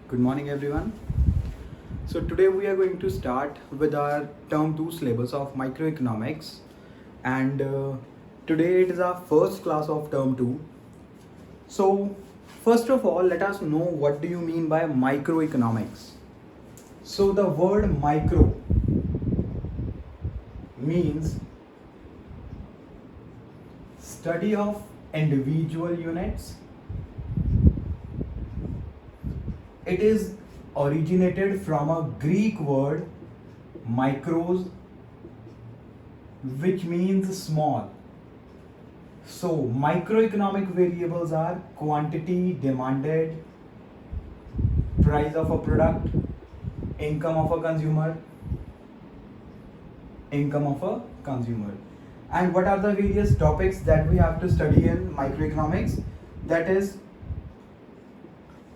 Good morning, everyone. So, today we are going to start with our term 2 syllabus of microeconomics, and today it is our first class of term 2. So, first of all, let us know what do you mean by microeconomics. So, the word micro means study of individual units. It is originated from a Greek word micros, which means small. So microeconomic variables are quantity demanded, price of a product, income of a consumer. And what are the various topics that we have to study in microeconomics? That is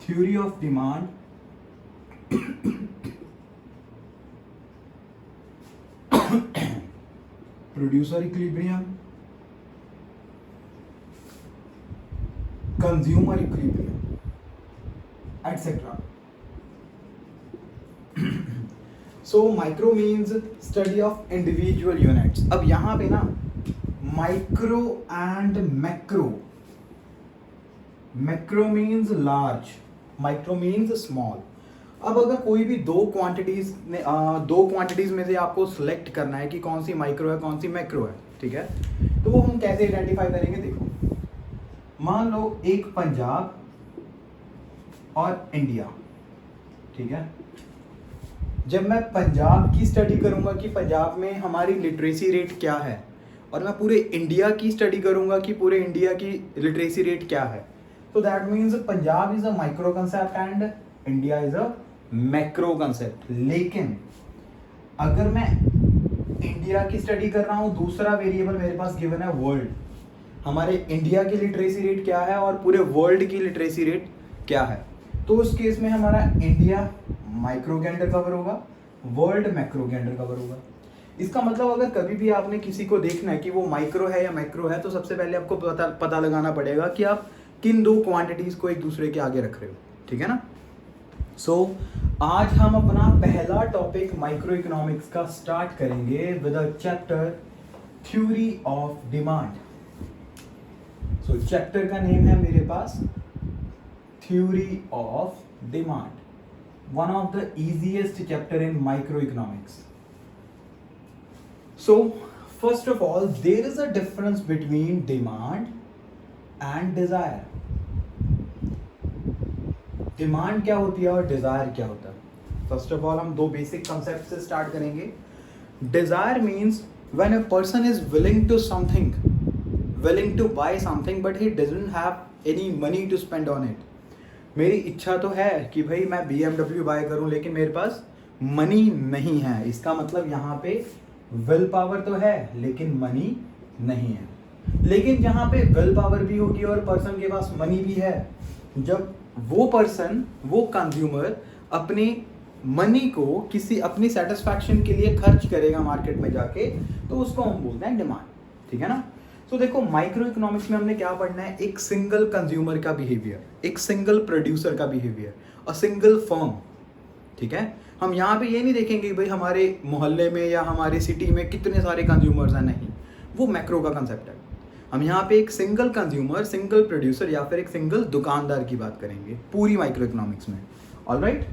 theory of demand, producer equilibrium, consumer equilibrium, etc. So micro means study of individual units. अब यहाँ पे ना micro and macro. Macro means large, micro means small. अब अगर कोई भी दो quantities में से आपको सिलेक्ट करना है कि कौन सी माइक्रो है कौन सी मैक्रो है, ठीक है, तो वो हम कैसे आइडेंटिफाई करेंगे? देखो, मान लो एक पंजाब और इंडिया, ठीक है. जब मैं पंजाब की स्टडी करूंगा कि पंजाब में हमारी लिटरेसी रेट क्या है, और मैं पूरे इंडिया की स्टडी करूंगा कि पूरे इंडिया की लिटरेसी रेट क्या है, तो that means Punjab is a micro concept and India is a macro concept. लेकिन अगर मैं इंडिया की स्टडी कर रहा हूं, दूसरा वेरिएबल मेरे पास गिवन है वर्ल्ड. हमारे इंडिया की लिटरेसी रेट क्या है और पूरे वर्ल्ड की लिटरेसी रेट क्या है, तो उस केस में हमारा इंडिया माइक्रो के अंडर कवर होगा, वर्ल्ड मैक्रो के अंडर कवर होगा. इसका मतलब अगर कभी भी आपने किसी को देखना है कि वो माइक्रो है या मैक्रो है, तो सबसे पहले आपको पता लगाना पड़ेगा कि आप किन दो क्वांटिटीज को एक दूसरे के आगे रख रहे हो, ठीक है ना. सो आज हम अपना पहला टॉपिक माइक्रो इकोनॉमिक्स का स्टार्ट करेंगे with a chapter theory of demand. So chapter का नेम है मेरे पास theory of demand, one of the easiest chapter in microeconomics. So first of all, there is a difference between demand and desire. Demand क्या होती है और Dzire क्या होता है? फर्स्ट ऑफ ऑल हम दो बेसिक कंसेप्ट से स्टार्ट करेंगे. Desire means when a person is willing to something, willing to buy something, but he doesn't have any money to spend on it. मेरी इच्छा तो है कि भाई मैं BMW बाय करूं, लेकिन मेरे पास मनी नहीं है. इसका मतलब यहाँ पे विल पावर तो है लेकिन मनी नहीं है. लेकिन जहाँ पे विल पावर भी होगी और पर्सन के पास मनी भी है, जब वो पर्सन, वो कंज्यूमर अपनी मनी को किसी अपनी सेटिस्फैक्शन के लिए खर्च करेगा मार्केट में जाके, तो उसको हम बोलते हैं डिमांड, ठीक है ना. तो देखो, माइक्रो इकोनॉमिक्स में हमने क्या पढ़ना है? एक सिंगल कंज्यूमर का बिहेवियर, एक सिंगल प्रोड्यूसर का बिहेवियर, और सिंगल फर्म, ठीक है. हम यहाँ पे ये नहीं देखेंगे भाई हमारे मोहल्ले में या हमारे सिटी में कितने सारे कंज्यूमर्स हैं, नहीं, वो मैक्रो का कंसेप्ट है. हम यहाँ पे एक सिंगल कंज्यूमर, सिंगल प्रोड्यूसर या फिर एक सिंगल दुकानदार की बात करेंगे पूरी माइक्रो इकोनॉमिक्स में. ऑलराइट.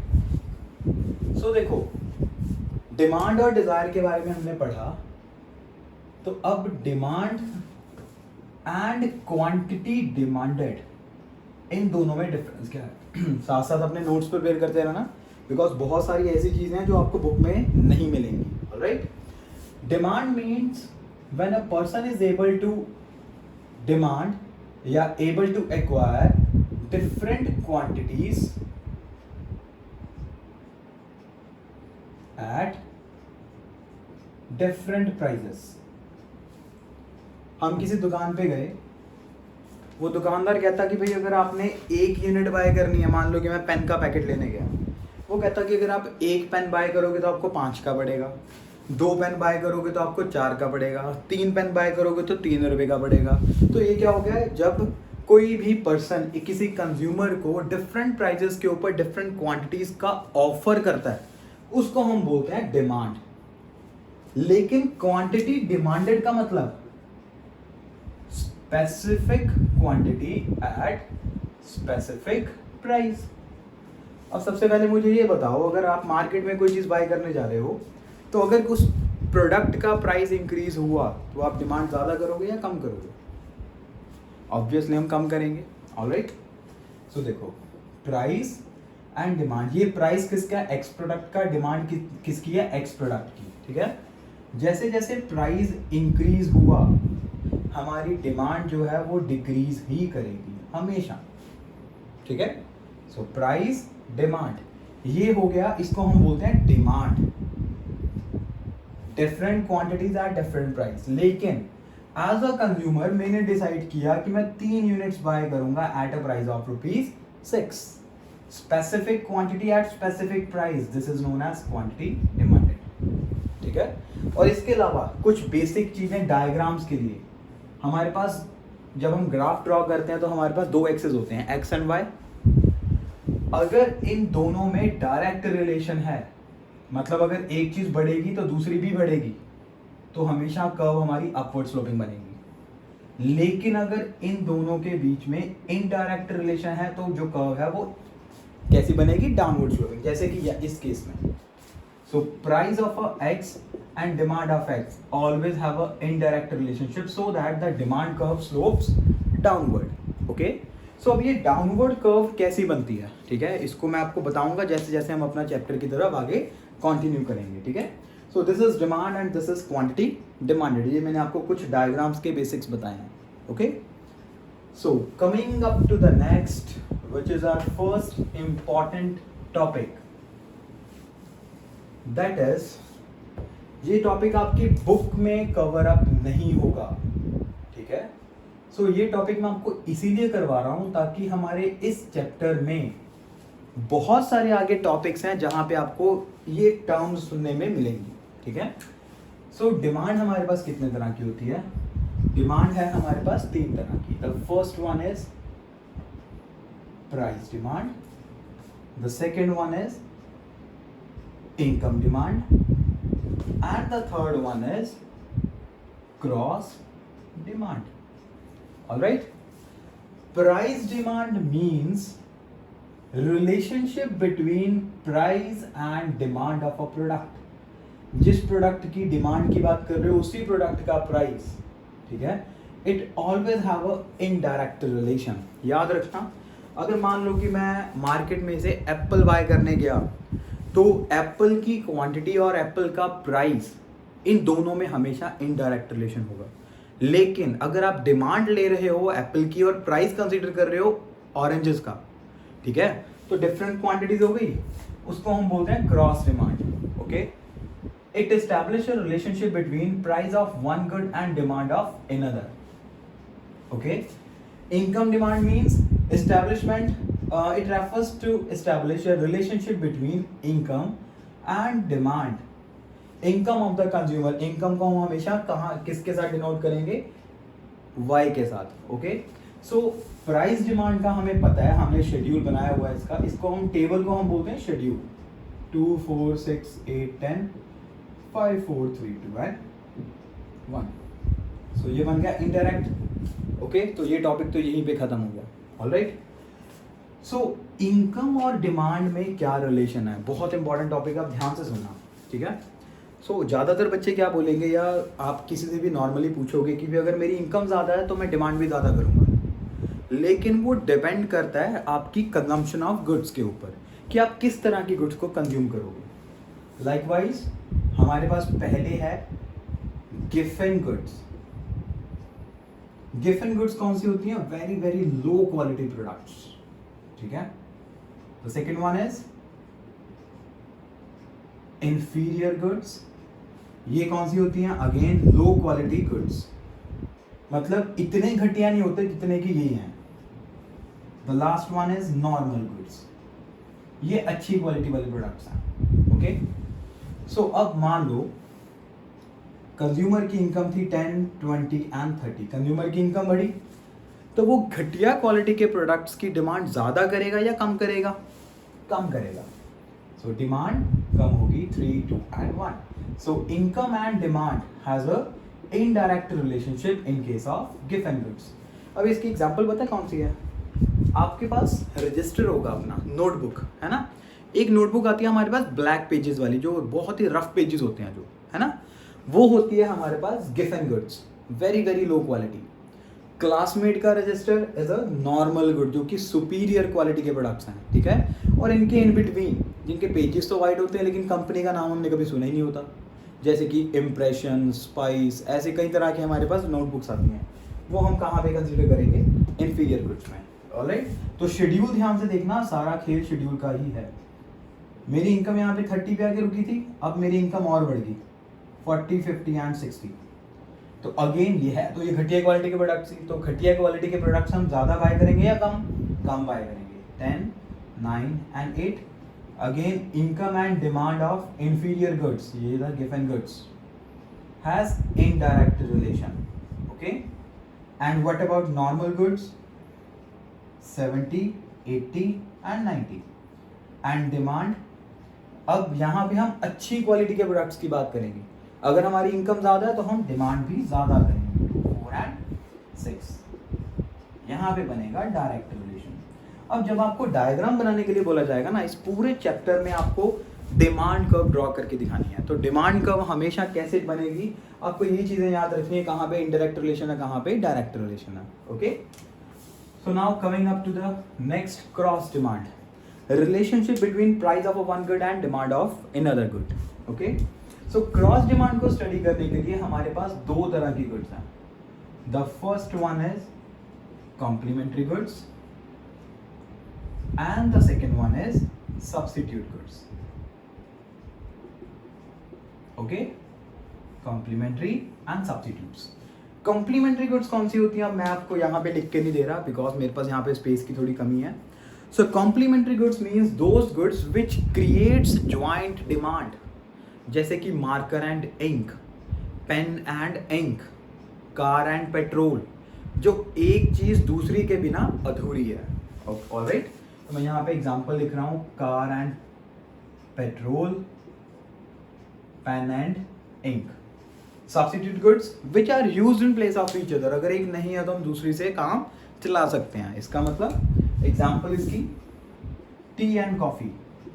सो देखो, डिमांड और डिजायर के बारे में हमने पढ़ा, तो अब डिमांड एंड क्वांटिटी डिमांडेड, इन दोनों में डिफरेंस क्या है? साथ साथ अपने नोट्स प्रिपेयर करते रहना, बिकॉज बहुत सारी ऐसी चीजें हैं जो आपको बुक में नहीं मिलेंगी. Alright. Demand means when a person is able to demand या able to acquire different quantities at different prices. हम किसी दुकान पे गए, वो दुकानदार कहता कि भाई अगर आपने एक यूनिट बाय करनी है, मान लो कि मैं पेन का पैकेट लेने गया, वो कहता कि अगर आप एक पेन बाय करोगे तो आपको 5 का पड़ेगा, 2 पेन बाय करोगे तो आपको 4 का पड़ेगा, 3 पेन बाय करोगे तो 3 रुपये का पड़ेगा. तो ये क्या हो गया? जब कोई भी पर्सन किसी कंज्यूमर को डिफरेंट प्राइजेस के ऊपर डिफरेंट क्वांटिटीज का ऑफर करता है, उसको हम बोलते हैं डिमांड। लेकिन क्वांटिटी डिमांडेड का मतलब specific quantity at specific price. अब सबसे पहले मुझे ये बताओ, अगर आप मार्केट में कोई चीज़ बाय करने जा रहे हो, तो अगर उस प्रोडक्ट का प्राइस इंक्रीज हुआ तो आप डिमांड ज़्यादा करोगे या कम करोगे? ऑब्वियसली हम कम करेंगे। ऑलराइट, सो देखो, प्राइस एंड डिमांड, ये प्राइस किसका है? एक्स प्रोडक्ट का। डिमांड किसकी है? एक्स प्रोडक्ट की। ठीक है, जैसे जैसे प्राइस इंक्रीज हुआ हमारी डिमांड जो है वो डिक्रीज ही करेगी हमेशा। ठीक है, सो प्राइस डिमांड, ये हो गया, इसको हम बोलते हैं demand. Different quantities at different price. लेकिन एज अ कंज्यूमर मैंने डिसाइड किया कि मैं 3 यूनिट्स बाय करूंगा at a price of ₹6। Specific quantity at specific price, this is known as quantity demanded. ठीक है, और इसके अलावा कुछ बेसिक चीजें डायग्राम्स के लिए, हमारे पास जब हम ग्राफ ड्रॉ करते हैं तो हमारे पास 2 एक्सेस होते हैं, एक्स एंड वाई। अगर इन दोनों में डायरेक्ट रिलेशन है, मतलब अगर एक चीज बढ़ेगी तो दूसरी भी बढ़ेगी, तो हमेशा कर्व हमारी अपवर्ड स्लोपिंग बनेगी। लेकिन अगर इन दोनों के बीच में इनडायरेक्ट रिलेशन है तो जो कर्व है वो कैसी बनेगी? डाउनवर्ड स्लोपिंग, जैसे कि इस केस में। So price of a x and demand of x always have a indirect relationship so that the demand curve slopes downward. Okay, so अब ये डाउनवर्ड कर्व कैसी बनती है? ठीक है, इसको मैं आपको बताऊंगा जैसे जैसे हम अपना चैप्टर की तरफ आगे कंटिन्यू करेंगे। ठीक है, so this is demand and this is quantity demanded. ये मैंने आपको कुछ डायग्राम्स के बेसिक्स बताए हैं। Okay, so coming up to the next which is our first important topic, that is, ये टॉपिक आपकी बुक में कवर अप नहीं होगा। ठीक है, सो ये टॉपिक मैं आपको इसीलिए करवा रहा हूं ताकि हमारे इस चैप्टर में बहुत सारे आगे टॉपिक्स हैं जहां पे आपको ये टर्म्स सुनने में मिलेंगी। ठीक है, सो डिमांड हमारे पास कितने तरह की होती है? डिमांड है हमारे पास 3 तरह की। The first one is price demand, the second one is income demand, and the third one is gross demand. All right, price demand means relationship between price and demand of a product. जिस product की demand की बात कर रहे हो उसी product का price. ठीक है, it always have a indirect relation. याद रखना, अगर मान लो कि मैं मार्केट में से एप्पल बाय करने गया तो एप्पल की क्वांटिटी और एप्पल का प्राइस, इन दोनों में हमेशा इनडायरेक्ट रिलेशन होगा। लेकिन अगर आप डिमांड ले रहे हो एप्पल की और प्राइस कंसीडर कर रहे हो ऑरेंजेस का, ठीक है, तो डिफरेंट क्वांटिटीज हो गई, उसको हम बोलते हैं cross demand. Okay, it establish a relationship between price of one good and demand of another. Okay, income demand means establishment, it refers to establish a relationship between income and demand, income of the consumer। income को हम हमेशा कहाँ किसके साथ denote करेंगे? y के साथ। Okay, so price demand का हमें पता है, हमने शेड्यूल बनाया हुआ है इसका, इसको हम टेबल को हम बोलते हैं शेड्यूल। 2 4 6 8 10 5 4 3 2 and 1। सो ये बन गया इनडायरेक्ट। ओके, तो ये टॉपिक तो यहीं पे खत्म हो गया। ऑलराइट, सो इनकम और डिमांड में क्या रिलेशन है? बहुत इंपॉर्टेंट टॉपिक, आप ध्यान से सुनना। ठीक है, सो ज़्यादातर बच्चे क्या बोलेंगे, या आप किसी से भी नॉर्मली पूछोगे कि भी अगर मेरी इनकम ज़्यादा है तो मैं डिमांड भी ज़्यादा करूँगा। लेकिन वो डिपेंड करता है आपकी कंजम्पशन ऑफ गुड्स के ऊपर, कि आप किस तरह की गुड्स को कंज्यूम करोगे। लाइकवाइज हमारे पास पहले है गिवन गुड्स। गिवन गुड्स कौन सी होती हैं? Very very low quality products. ठीक है, the second one is inferior goods. ये कौन सी होती हैं? अगेन लो क्वालिटी गुड्स, मतलब इतने घटिया नहीं होते जितने की ये हैं। The last one is normal goods, ये अच्छी क्वालिटी वाले प्रोडक्ट्स हैं। ओके, सो अब मान लो कंज्यूमर की इनकम थी 10, 20 एंड 30। कंज्यूमर की इनकम बढ़ी, तो वो घटिया क्वालिटी के प्रोडक्ट्स की डिमांड ज़्यादा करेगा या कम करेगा? कम करेगा। सो डिमांड कम होगी 3, 2 and 1. So income and demand has a indirect relationship in case of gift and goods. अब इसकी एग्जांपल पता है कौन सी है? आपके पास रजिस्टर होगा अपना, नोटबुक है ना, एक नोटबुक आती है हमारे पास ब्लैक पेजेस वाली, जो बहुत ही रफ पेजेस होते हैं, जो है ना, वो होती है हमारे पास gift and goods, very very low quality. Classmate का register is a normal good, जो कि सुपीरियर क्वालिटी के प्रोडक्ट्स हैं, ठीक है। और इनके इन बिटवीन जिनके पेजेस तो वाइड होते हैं लेकिन कंपनी का नाम हमने कभी सुना ही नहीं होता, जैसे कि इम्प्रेशन, स्पाइस, ऐसे कई तरह के हमारे पास नोटबुक्स आती हैं, वो हम कहाँ पे कंसिडर करेंगे? इन्फीरियर गुड्स में। ऑलराइट, तो शेड्यूल ध्यान से देखना, सारा खेल शेड्यूल का ही है। मेरी इनकम यहाँ पे 30 पे आके रुकी थी, अब मेरी इनकम और बढ़ गई 40, 50 एंड 60। तो अगेन ये है, तो ये घटिया क्वालिटी के प्रोडक्ट्स ही, तो घटिया क्वालिटी के प्रोडक्ट्स हम ज़्यादा बाय करेंगे या कम? कम बाय करेंगे। 10, 9 and 8। Again income and demand of inferior goods, ये था gift and goods, has indirect relation, okay. And what about normal goods? 70, 80 and 90। And demand, अब यहाँ पे हम अच्छी क्वालिटी के प्रोडक्ट्स की बात करेंगे। अगर हमारी इनकम ज़्यादा है तो हम डिमांड भी ज़्यादा करेंगे। 4 एंड 6, यहाँ पे बनेगा डायरेक्ट रिलेशन। अब जब आपको डायग्राम बनाने के लिए बोला जाएगा ना, इस पूरे चैप्टर में आपको डिमांड कर्व ड्रॉ करके दिखानी है। तो डिमांड कर्व हमेशा कैसे बनेगी, आपको यही चीज़ें याद रखनी है, कहाँ पे इनडायरेक्ट रिलेशन है, कहाँ पे डायरेक्ट रिलेशन है, okay. So now coming up to the next, cross demand, relationship between price of a one good and demand of another good, okay. so cross demand को स्टडी करने के लिए हमारे पास दो तरह की गुड्स हैं। the first one is complementary goods and the second one is substitute goods, okay. complementary and substitutes। complementary goods कौन सी होती हैं? अब मैं आपको यहाँ पे लिख के नहीं दे रहा बिकॉज मेरे पास यहाँ पे स्पेस की थोड़ी कमी है। So complementary goods means those goods which creates joint demand, जैसे कि marker and ink, pen and ink, car and petrol, जो एक चीज दूसरी के बिना अधूरी है। ऑलराइट, तो मैं यहाँ पे एग्जांपल लिख रहा हूँ, car and petrol, pen and ink. Substitute goods which are used in place of each other, अगर एक नहीं है तो हम दूसरी से काम चला सकते हैं। इसका मतलब एग्जाम्पल इसकी टी एंड कॉफी,